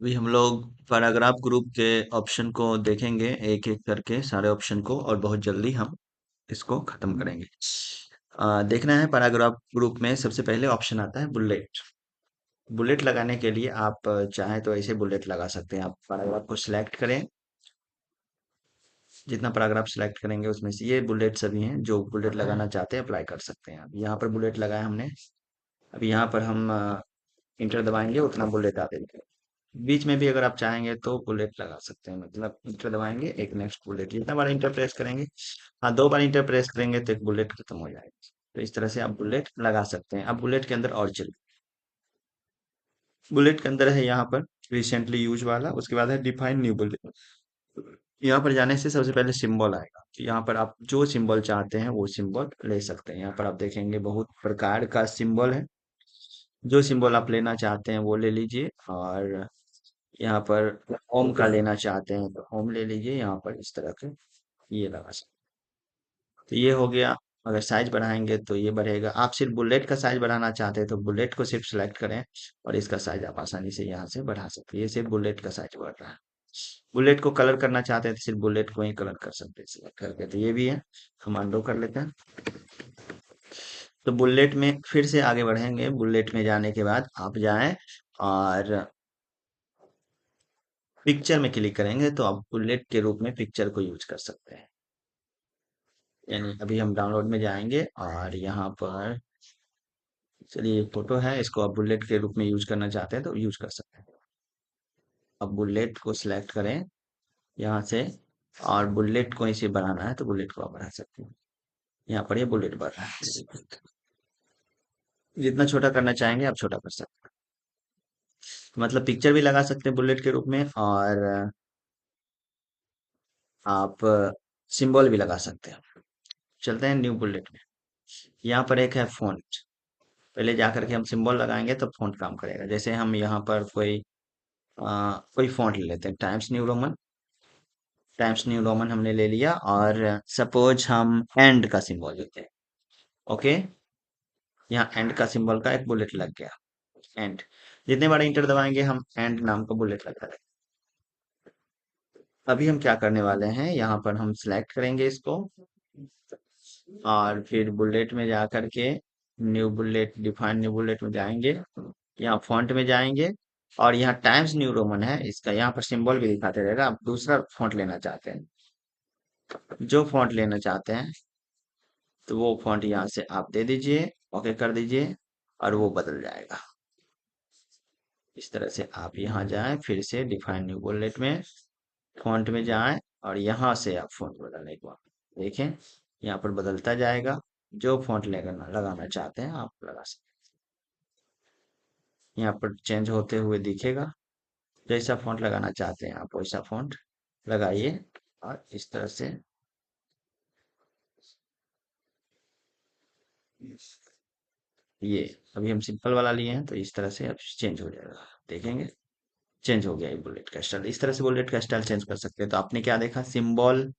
अभी हम लोग पैराग्राफ ग्रुप के ऑप्शन को देखेंगे एक एक करके सारे ऑप्शन को, और बहुत जल्दी हम इसको खत्म करेंगे। देखना है पैराग्राफ ग्रुप में सबसे पहले ऑप्शन आता है बुलेट। बुलेट लगाने के लिए आप चाहें तो ऐसे बुलेट लगा सकते हैं। आप पैराग्राफ को सिलेक्ट करें, जितना पैराग्राफ सिलेक्ट करेंगे उसमें से ये बुलेट सभी हैं। जो बुलेट लगाना चाहते हैं अप्लाई कर सकते हैं। अब यहाँ पर बुलेट लगाया हमने। अब यहाँ पर हम इंटर दबाएंगे, उतना बुलेट आ जाएगा। बीच में भी अगर आप चाहेंगे तो बुलेट लगा सकते हैं, मतलब इंटर दबाएंगे, एक नेक्स्ट बुलेट, जितना बार इंटर प्रेस करेंगे, हाँ 2 बार इंटर प्रेस करेंगे तो एक बुलेट खत्म हो जाएगा। तो इस तरह से आप बुलेट लगा सकते हैं। अब बुलेट के अंदर और चलिए, बुलेट के अंदर है यहाँ पर रिसेंटली यूज वाला, उसके बाद है डिफाइन न्यू बुलेट। यहाँ पर जाने से सबसे पहले सिंबल आएगा, तो यहाँ पर आप जो सिंबल चाहते हैं वो सिंबल ले सकते हैं। यहाँ पर आप देखेंगे बहुत प्रकार का सिंबल है, जो सिंबल आप लेना चाहते हैं वो ले लीजिए। और यहाँ पर ओम का लेना चाहते हैं तो ओम ले लीजिए। यहाँ पर इस तरह के ये लगा सकते हैं। तो ये हो गया। अगर साइज बढ़ाएंगे तो ये बढ़ेगा। आप सिर्फ बुलेट का साइज बढ़ाना चाहते हैं तो बुलेट को सिर्फ सेलेक्ट करें और इसका साइज आप आसानी से यहाँ से बढ़ा सकते हैं। ये सिर्फ बुलेट का साइज बढ़ रहा है। बुलेट को कलर करना चाहते हैं तो सिर्फ बुलेट को ही कलर कर सकते हैं सिलेक्ट करके। तो ये भी है, हम अनडू कर लेते हैं। तो बुलेट में फिर से आगे बढ़ेंगे। बुलेट में जाने के बाद आप जाएं और पिक्चर में क्लिक करेंगे तो आप बुलेट के रूप में पिक्चर को यूज कर सकते हैं। यानी अभी हम डाउनलोड में जाएंगे और यहाँ पर चलिए फोटो है, इसको आप बुलेट के रूप में यूज करना चाहते हैं तो यूज कर सकते हैं। अब बुलेट को सिलेक्ट करें यहाँ से, और बुलेट को इसे बढ़ाना है तो बुलेट को आप बढ़ा सकते हैं। यहाँ पर ये बुलेट बढ़ रहा है, जितना छोटा करना चाहेंगे आप छोटा कर सकते हैं। मतलब पिक्चर भी लगा सकते हैं बुलेट के रूप में, और आप सिंबल भी लगा सकते हैं। चलते हैं न्यू बुलेट में। यहाँ पर एक है फॉन्ट। पहले जा करके हम सिंबल लगाएंगे तब फॉन्ट काम करेगा। जैसे हम यहाँ पर कोई फॉन्ट ले लेते हैं, times new Roman. Times new Roman हमने ले लिया, और सपोज हम एंड का सिंबल लेते हैं। ओके, यहाँ एंड का सिंबल का एक बुलेट लग गया। एंड, जितने बार इंटर दबाएंगे हम एंड नाम का बुलेट लगता है। अभी हम क्या करने वाले हैं, यहाँ पर हम सिलेक्ट करेंगे इसको, और फिर बुलेट में जा करके new bullet, define new bullet में जाएंगे। यहाँ फॉन्ट में जाएंगे, और यहाँ टाइम्स न्यू रोमन है, इसका यहाँ पर सिंबल भी दिखाते रहेगा। आप दूसरा फॉन्ट लेना चाहते हैं, जो फॉन्ट लेना चाहते हैं तो वो फॉन्ट यहाँ से आप दे दीजिए, ओके कर दीजिए, और वो बदल जाएगा। इस तरह से आप यहाँ जाएं, फिर से डिफाइन न्यू बुलेट में फॉन्ट में जाएं, और यहाँ से आप फॉन्ट बदलने को देखें, यहाँ पर बदलता जाएगा। जो फॉन्ट लगाना लगाना चाहते हैं आप लगा सकते हैं। यहाँ पर चेंज होते हुए दिखेगा। जैसा फॉन्ट लगाना चाहते हैं आप वैसा फॉन्ट लगाइए, और इस तरह से ये, अभी हम सिंपल वाला लिए हैं तो इस तरह से अब चेंज हो जाएगा, देखेंगे चेंज हो गया ये बुलेट का स्टाइल। इस तरह से बुलेट का स्टाइल चेंज कर सकते हैं। तो आपने क्या देखा, सिंबल,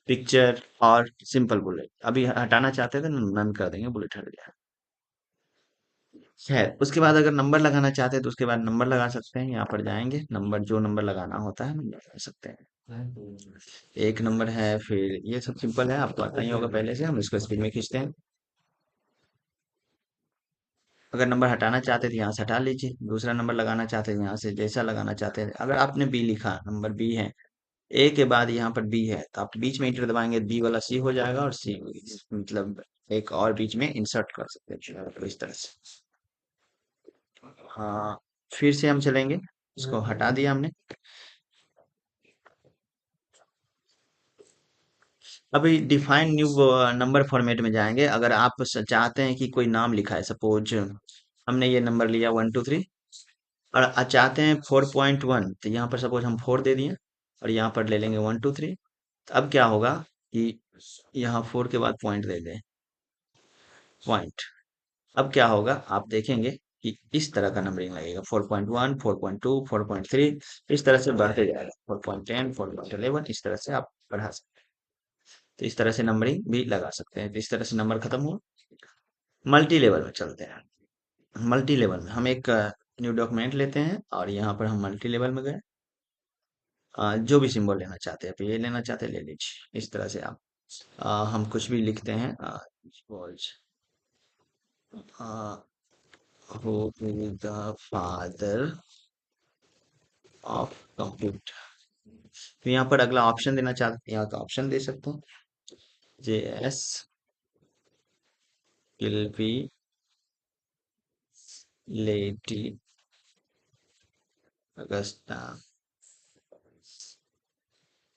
पिक्चर और सिंपल बुलेट। अभी हटाना चाहते थे, नन कर देंगे, बुलेट हट गया। खैर, उसके बाद अगर नंबर लगाना चाहते हैं तो उसके बाद नंबर लगा सकते हैं। यहाँ पर जाएंगे, नंबर जो नंबर लगाना होता है नंबर लगा सकते हैं। एक नंबर है, फिर ये सब सिंपल है, आपको पता ही होगा पहले से। हम इसको स्पीड में खींचते हैं। अगर नंबर हटाना चाहते थे यहाँ से हटा लीजिए, दूसरा नंबर लगाना चाहते थे यहाँ से जैसा लगाना चाहते थे। अगर आपने बी लिखा, नंबर बी है, ए के बाद यहाँ पर बी है, तो आप बीच में इंटर दबाएंगे, बी वाला सी हो जाएगा, और सी मतलब एक और बीच में इंसर्ट कर सकते हैं, तो इस तरह से। हाँ, फिर से हम चलेंगे, इसको हटा दिया हमने। अभी डिफाइन न्यू नंबर फॉर्मेट में जाएंगे। अगर आप चाहते हैं कि कोई नाम लिखा है, सपोज हमने ये नंबर लिया 1 2 3, और चाहते हैं 4.1, तो यहाँ पर सपोज हम 4 दे दिए, और यहाँ पर ले लेंगे 1 2 3। तो अब क्या होगा कि यहाँ 4 के बाद पॉइंट दे दें, पॉइंट। अब क्या होगा आप देखेंगे कि इस तरह का नंबरिंग लगेगा, 4.1, 4.2, 4.3, इस तरह से बढ़ते जाएगा। 4.10, 4.11, इस तरह से आप बढ़ा सकते हैं। तो इस तरह से नंबरिंग भी लगा सकते हैं। तो इस तरह से नंबर खत्म हुआ। मल्टी लेवल में चलते हैं। मल्टी लेवल में हम एक न्यू डॉक्यूमेंट लेते हैं और यहाँ पर हम मल्टी लेवल में गए। जो भी सिंबल लेना चाहते हैं, आप ये लेना चाहते हैं ले लीजिए। इस तरह से आप हम कुछ भी लिखते हैं, who is the father of computer. तो यहाँ पर अगला ऑप्शन देना चाहते हैं, यहाँ का ऑप्शन दे सकते हैं। JS किल्बी लेटी अगस्ता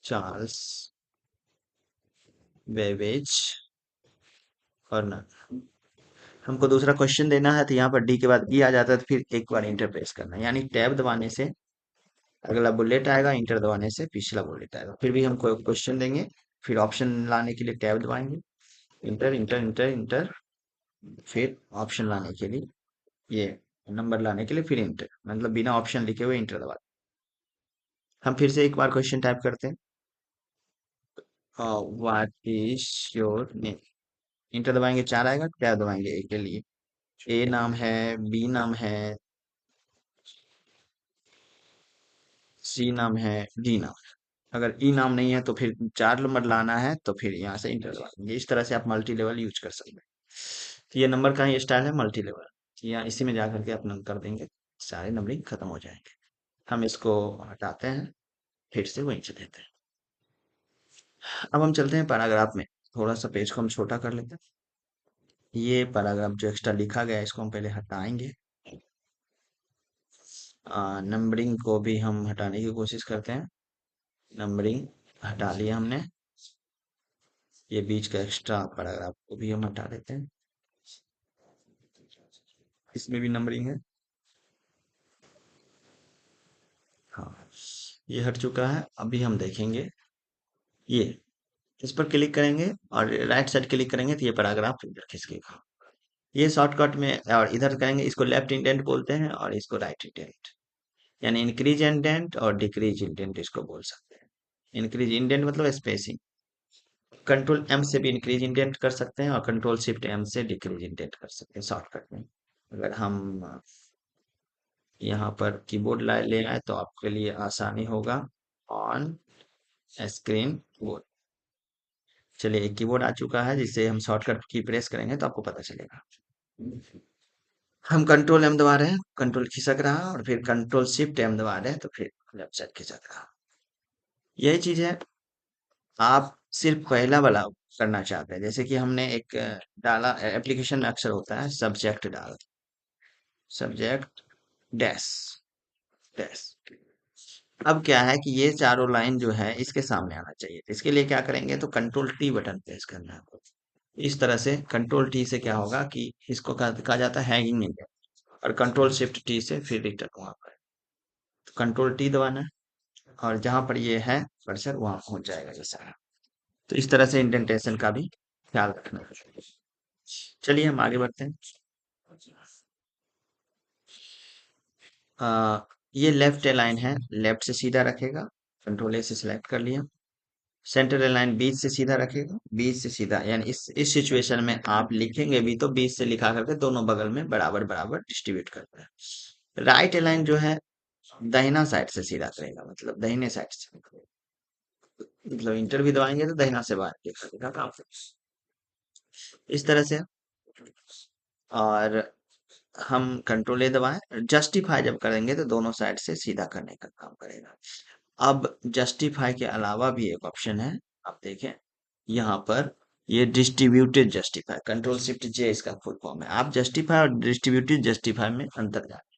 चार्ल्स बेबेज और नन। हमको दूसरा क्वेश्चन देना है, तो यहाँ पर डी के बाद ई आ जाता है, तो फिर एक बार इंटर प्रेस करना है। यानी टैब दबाने से अगला बुलेट आएगा, इंटर दबाने से पिछला बुलेट आएगा। फिर भी हमको क्वेश्चन देंगे, फिर ऑप्शन लाने के लिए टैब दबाएंगे, इंटर इंटर इंटर इंटर, फिर ऑप्शन लाने के लिए ये नंबर लाने के लिए फिर इंटर, मतलब बिना ऑप्शन लिखे हुए इंटर दबा। हम फिर से एक बार क्वेश्चन टाइप करते हैं, what is your name. Inter दबाएंगे 4 आएगा, टैब दबाएंगे ए के लिए। ए नाम है, बी नाम है, सी नाम है, डी नाम है। अगर ई नाम नहीं है तो फिर 4 नंबर लाना है, तो फिर यहाँ से इंटर दबा देंगे। इस तरह से आप मल्टी लेवल यूज कर सकते हैं। तो ये नंबर का ही स्टाइल है मल्टी लेवल। या इसी में जाकर के अपना कर देंगे, सारे नंबरिंग खत्म हो जाएंगे। हम इसको हटाते हैं, फिर से वहीं से देते हैं। अब हम चलते हैं पैराग्राफ में। थोड़ा सा पेज को हम छोटा कर लेते हैं। ये पैराग्राफ जो एक्स्ट्रा लिखा गया है, इसको हम पहले हटाएंगे। नंबरिंग को भी हम हटाने की कोशिश करते हैं। नंबरिंग हटा लिया हमने। ये बीच का एक्स्ट्रा पैराग्राफ को भी हम हटा देते हैं। इसमें भी नंबरिंग है। हाँ, ये हट चुका है। अभी हम देखेंगे ये, इस पर क्लिक करेंगे और राइट साइड क्लिक करेंगे तो ये पैराग्राफ इधर खिसकेगा। ये शॉर्टकट में, और इधर करेंगे इसको लेफ्ट इंडेंट बोलते हैं और इसको राइट इंडेंट, यानी इंक्रीज इंडेंट और डिक्रीज इंडेंट इसको बोल सकते हैं। इंक्रीज इंडेंट मतलब स्पेसिंग। कंट्रोल एम से भी इंक्रीज इंडेंट कर सकते हैं और कंट्रोल शिफ्ट एम से डिक्रीज इंडेंट कर सकते हैं शॉर्टकट में। अगर हम यहाँ पर कीबोर्ड ले आए तो आपके लिए आसानी होगा। On screen keyboard. चलिए, एक कीबोर्ड आ चुका है जिसे हम शॉर्टकट की प्रेस करेंगे तो आपको पता चलेगा। हम कंट्रोल एम दबा रहे हैं, कंट्रोल खिसक रहा है, और फिर कंट्रोल शिफ्ट एम दबा रहे हैं तो फिर लेफ्ट साइड खिसक रहा है। यही चीज है। आप सिर्फ पहला वाला करना चाहते हैं, जैसे कि हमने एक डाला एप्लीकेशन में अक्सर होता है सब्जेक्ट डाल, सब्जेक्ट डैश डैश। अब क्या है कि ये चारों लाइन जो है इसके सामने आना चाहिए। इसके लिए क्या करेंगे, तो कंट्रोल टी बटन प्रेस करना है आपको। इस तरह से कंट्रोल टी से क्या होगा कि इसको कहा जाता है हैंगिंग इंडेक्स, और कंट्रोल शिफ्ट टी से फिर रिटर्न वहां पर। तो कंट्रोल टी दबाना है और जहां पर ये है कर्सर वहां पहुंच जाएगा ये सारा। तो इस तरह से इंडेंटेशन का भी ख्याल रखना है। चलिए हम आगे बढ़ते हैं। आ, ये लेफ्ट अलाइन है, लेफ्ट से सीधा रखेगा। कंट्रोल ए से सिलेक्ट कर लिया। सेंटर अलाइन बीच से सीधा रखेगा, बीच से सीधा, यानी इस सिचुएशन में आप लिखेंगे भी तो बीच से लिखा करके दोनों बगल में बराबर बराबर डिस्ट्रीब्यूट करता है। राइट अलाइन जो है दाहिना साइड से सीधा करेगा, मतलब दाहिने साइड से, मतलब इंटर भी दबाएंगे तो दाहिना से बाहर लिखेगा काम। इस तरह से। और हम कंट्रोल ए दबाएं, जस्टिफाई जब करेंगे तो दोनों साइड से सीधा करने का काम करेगा। अब जस्टिफाई के अलावा भी एक ऑप्शन है, आप देखें यहाँ पर, ये डिस्ट्रीब्यूटेड जस्टिफाई, कंट्रोल शिफ्ट जे इसका फुल फॉर्म है। आप जस्टिफाई और डिस्ट्रीब्यूटेड जस्टिफाई में अंतर जाने।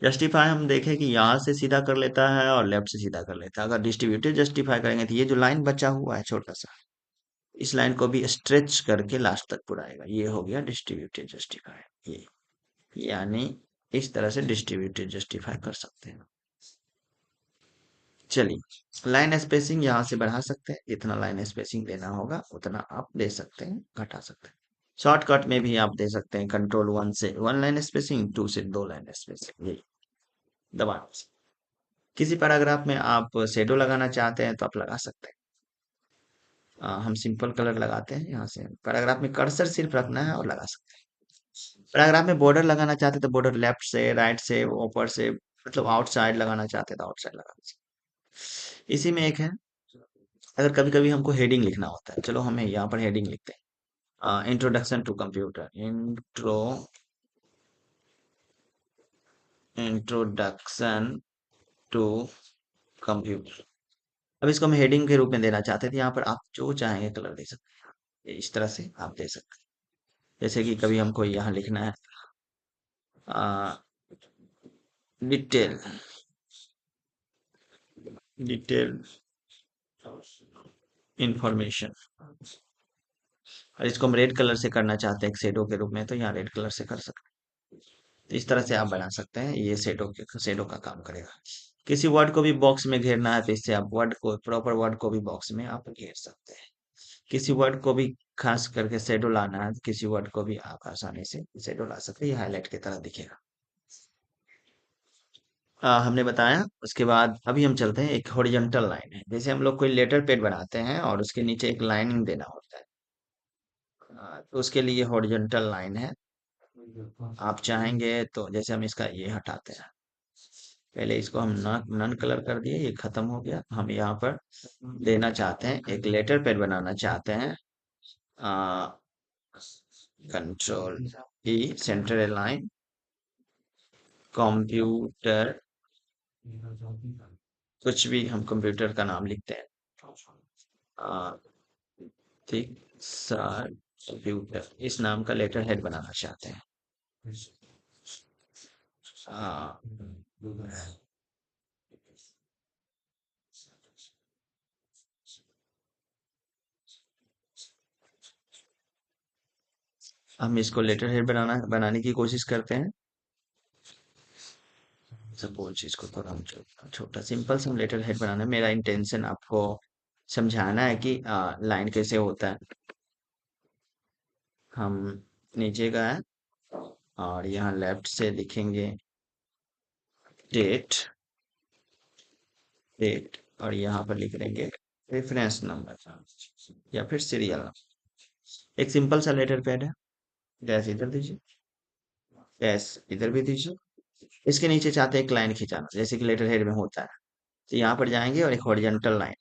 जस्टिफाई हम देखें कि यहाँ से सीधा कर लेता है और लेफ्ट से सीधा कर लेता है। अगर डिस्ट्रीब्यूटेड जस्टिफाई करेंगे तो ये जो लाइन बचा हुआ है छोटा सा, इस लाइन को भी स्ट्रेच करके लास्ट तक पुराएगा। ये हो गया डिस्ट्रीब्यूटेड जस्टिफाई। ये यानी इस तरह से डिस्ट्रीब्यूटेड जस्टिफाई कर सकते हैं। चलिए, लाइन स्पेसिंग यहाँ से बढ़ा सकते हैं, जितना लाइन स्पेसिंग देना होगा उतना आप दे सकते हैं, घटा सकते हैं। शॉर्टकट में भी आप दे सकते हैं, कंट्रोल 1 से 1 लाइन स्पेसिंग, 2 से 2 लाइन स्पेसिंग, यही दबाना से। किसी पैराग्राफ में आप शेडो लगाना चाहते हैं तो आप लगा सकते हैं। हम सिंपल कलर लगाते हैं, यहाँ से पैराग्राफ में कर्सर सिर्फ रखना है और लगा सकते हैं। पैराग्राफ में बॉर्डर लगाना चाहते तो बॉर्डर लेफ्ट से, राइट से, ऊपर से, मतलब आउटसाइड लगाना चाहते तो आउटसाइड लगा सकते। इसी में एक है, अगर कभी कभी हमको हेडिंग लिखना होता है, चलो हमें यहाँ पर हेडिंग लिखते हैं, introduction to computer, introduction to computer. अब इसको हम हेडिंग के रूप में देना चाहते थे, यहाँ पर आप जो चाहेंगे कलर दे सकते हैं, इस तरह से आप दे सकते हैं। जैसे कि कभी हमको यहाँ लिखना है डिटेल, डिटेल इंफॉर्मेशन, और इसको हम रेड कलर से करना चाहते हैं एक शेडो के रूप में, तो यहाँ रेड कलर से कर सकते हैं। तो इस तरह से आप बना सकते हैं, ये शेडो का काम करेगा। किसी वर्ड को भी बॉक्स में घेरना है तो इससे आप वर्ड को, प्रॉपर वर्ड को भी बॉक्स में आप घेर सकते हैं। किसी वर्ड को भी खास करके शेडो लाना है, किसी वर्ड को भी आप आसानी से शेडो ला सकते हैं, ये हाईलाइट की तरह दिखेगा। हमने बताया, उसके बाद अभी हम चलते हैं, एक हॉरिजॉन्टल लाइन है, जैसे हम लोग कोई लेटर पैड बनाते हैं और उसके नीचे एक लाइनिंग देना होता है, तो उसके लिए हॉरिजॉन्टल लाइन है। आप चाहेंगे तो जैसे हम इसका ये हटाते हैं, पहले इसको हम नन कलर कर दिए, ये खत्म हो गया। हम यहाँ पर देना चाहते हैं, एक लेटर पैड बनाना चाहते हैं, कंट्रोल ई, सेंटर लाइन, कंप्यूटर, कुछ भी हम कंप्यूटर का नाम लिखते हैं, आ, ठीक सर, कंप्यूटर, इस नाम का लेटर हेड बनाना चाहते हैं। आ, हम इसको लेटर हेड बनाने की कोशिश करते हैं। सपोज इसको थोड़ा हम छोटा छोटा सिंपल सा लेटर हेड बनाना है, मेरा इंटेंशन आपको समझाना है कि लाइन कैसे होता है। हम नीचे का है और यहाँ लेफ्ट से लिखेंगे डेट, डेट, और यहाँ पर लिख देंगे रेफरेंस नंबर या फिर सीरियल नंबर। एक सिंपल सा लेटर पैड है, डैश इधर दीजिए, डैश इधर भी दीजिए। इसके नीचे चाहते हैं एक लाइन खिंचाना, जैसे कि लेटर हेड में होता है, तो यहाँ पर जाएंगे और एक हॉरिजॉन्टल लाइन,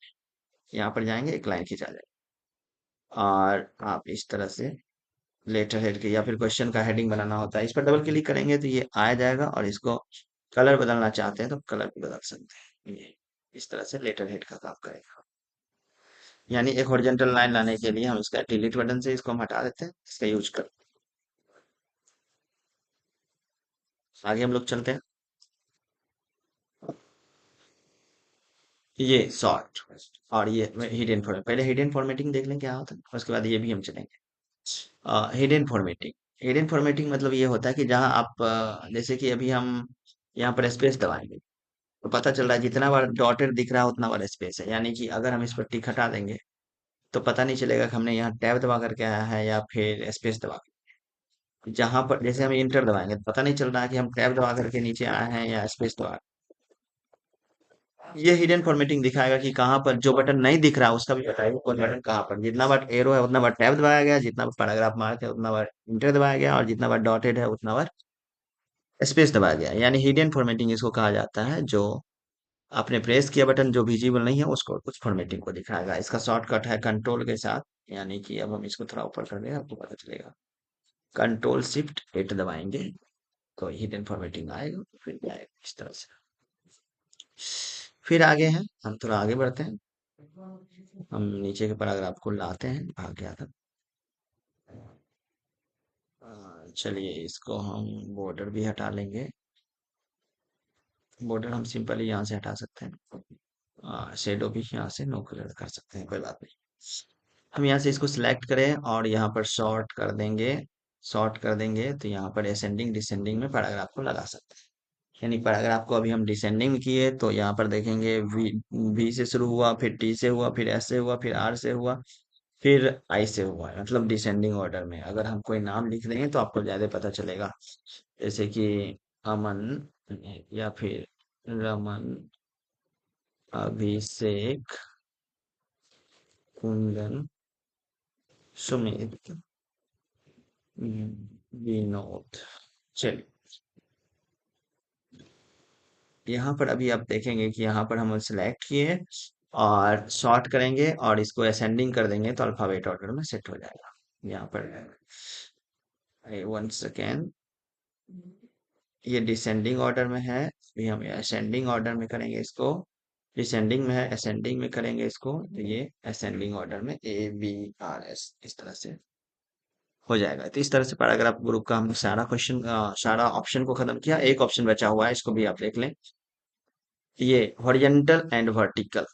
यहाँ पर जाएंगे एक लाइन खिंचा जाएगा, और आप इस तरह से लेटर हेड के या फिर क्वेश्चन का हेडिंग बनाना होता है, इस पर डबल क्लिक करेंगे तो ये आ जाएगा, और इसको कलर बदलना चाहते हैं तो कलर भी बदल सकते हैं। ये इस तरह से लेटर हेड का काम करेगा। यानी एक हॉरिजॉन्टल लाइन लाने के लिए हम इसका डिलीट बटन से इसको हम हटा देते हैं, इसका यूज कर आगे हम लोग चलते हैं। ये शॉर्ट और ये हिडन फॉर्मेट, पहले हिडन फॉर्मेटिंग देख लें क्या होता है, उसके बाद ये भी हम चलेंगे। हिडन फॉर्मेटिंग, हिडन फॉर्मेटिंग मतलब ये होता है कि जहां आप जैसे कि अभी हम यहाँ पर स्पेस दबाएंगे, तो पता चल रहा है जितना बार डॉटेड दिख रहा है उतना बार स्पेस है, यानी कि अगर हम इस पर टिक हटा देंगे तो पता नहीं चलेगा कि हमने यहाँ टैब दबा करके आया है या फिर स्पेस दबा के। जहां पर जैसे हम इंटर दबाएंगे तो पता नहीं चल रहा है कि हम टैब दबा करके नीचे आए हैं या स्पेस दबा। ये हिडन फॉर्मेटिंग दिखाएगा कि कहाँ पर जो बटन नहीं दिख रहा उसका भी बताएगा कौन बटन कहाँ पर, जितना बार एरो है उतना बार टैब दबाया गया, जितना बार पैराग्राफ मार्क है उतना बार इंटर दबाया गया, और जितना बार डॉटेड है उतना बार स्पेस दबाया गया, यानी हिडन फॉर्मेटिंग इसको कहा जाता है। जो आपने प्रेस किया बटन जो विजिबल नहीं है उसको, उस फॉर्मेटिंग को दिखाएगा। इसका शॉर्टकट है कंट्रोल के साथ, यानी कि अब हम इसको थोड़ा ऊपर कर दें आपको पता चलेगा, कंट्रोल शिफ्ट 8 दबाएंगे तो हिडन फॉर्मेटिंग आएगा, फिर आएगा इस तरह से। फिर आगे हैं, हम थोड़ा आगे बढ़ते हैं, हम नीचे के पैराग्राफ को लाते हैं, भाग गया था। चलिए इसको हम बॉर्डर भी हटा लेंगे, बॉर्डर हम सिंपली यहाँ से हटा सकते हैं, शेडो भी यहाँ से नो कलर कर सकते हैं, कोई बात नहीं। हम यहाँ से इसको सिलेक्ट करें और यहाँ पर शॉर्ट कर देंगे, शॉर्ट कर देंगे तो यहाँ पर असेंडिंग डिसेंडिंग में पैराग्राफ को लगा सकते हैं। यानी पैराग्राफ को अभी हम डिसेंडिंग में किए तो यहाँ पर देखेंगे वी से शुरू हुआ, फिर टी से हुआ, फिर एस से हुआ, फिर आर से हुआ, फिर आई से हुआ, मतलब डिसेंडिंग ऑर्डर में। अगर हम कोई नाम लिख देंगे तो आपको ज्यादा पता चलेगा, जैसे कि अमन या फिर रमन, अभिषेक, कुंदन, सुमित, विनोद। चलिए, यहाँ पर अभी आप देखेंगे कि यहाँ पर हम सिलेक्ट किए और सॉर्ट करेंगे और इसको असेंडिंग कर देंगे तो अल्फाबेट ऑर्डर में सेट हो जाएगा। यहाँ पर 1 सेकेंड, ये डिसेंडिंग ऑर्डर में है, अभी हम असेंडिंग ऑर्डर में करेंगे इसको। डिसेंडिंग में है, असेंडिंग में करेंगे इसको, तो ये असेंडिंग ऑर्डर में ABRS इस तरह से हो जाएगा। तो इस तरह से पैराग्राफ ग्रुप का हमने सारा क्वेश्चन, सारा ऑप्शन को खत्म किया। एक ऑप्शन बचा हुआ है, इसको भी आप देख लें। ये हॉरिजॉन्टल एंड वर्टिकल,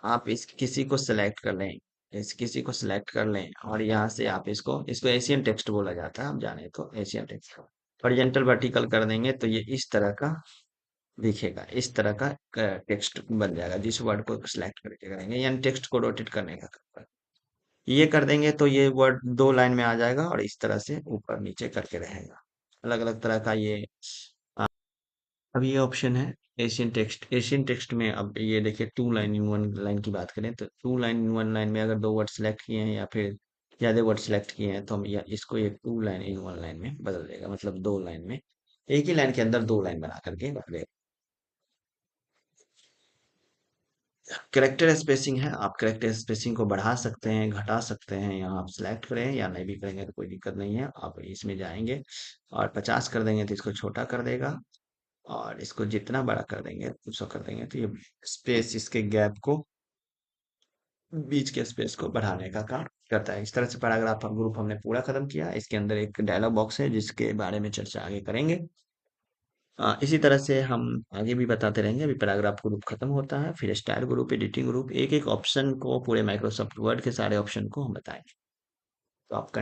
आप इस किसी को सिलेक्ट कर लें, इस किसी को सिलेक्ट कर लें और यहाँ से आप इसको इसको एशियन टेक्स्ट बोला जाता है, आप जाने तो एशियन टेक्स्ट। हॉरिजॉन्टल वर्टिकल कर देंगे तो ये इस तरह का दिखेगा, इस तरह का टेक्स्ट बन जाएगा जिस वर्ड को सिलेक्ट करके करेंगे, यानी टेक्स्ट को रोटेट करने का काम है। ये कर देंगे तो ये वर्ड 2 लाइन में आ जाएगा और इस तरह से ऊपर नीचे करके रहेगा। अलग अलग तरह का ये अब ये ऑप्शन है एशियन टेक्स्ट। एशियन टेक्स्ट में अब ये देखिए 2 लाइन इन 1 लाइन की बात करें तो 2 लाइन इन 1 लाइन में अगर 2 वर्ड सेलेक्ट किए हैं या फिर ज्यादा वर्ड सेलेक्ट किए हैं तो हम या इसको ये 2 लाइन इन 1 लाइन में बदल देगा, मतलब 2 लाइन में, एक ही लाइन के अंदर 2 लाइन बना करके रख देगा। करेक्टर स्पेसिंग है, आप करेक्टर स्पेसिंग को बढ़ा सकते हैं, घटा सकते हैं, यहाँ आप सिलेक्ट करें या नहीं भी करेंगे तो कोई दिक्कत नहीं है। आप इसमें जाएंगे और 50 कर देंगे तो इसको छोटा कर देगा और इसको जितना बड़ा कर देंगे 200 कर देंगे तो ये स्पेस, इसके गैप को, बीच के स्पेस को बढ़ाने का काम करता है। इस तरह से पैराग्राफ ग्रुप हमने पूरा खत्म किया। इसके अंदर एक डायलॉग बॉक्स है जिसके बारे में चर्चा आगे करेंगे। इसी तरह से हम आगे भी बताते रहेंगे। अभी पैराग्राफ ग्रुप खत्म होता है, फिर स्टाइल ग्रुप, एडिटिंग ग्रुप, एक एक ऑप्शन को, पूरे माइक्रोसॉफ्ट वर्ड के सारे ऑप्शन को हम बताएंगे। तो आप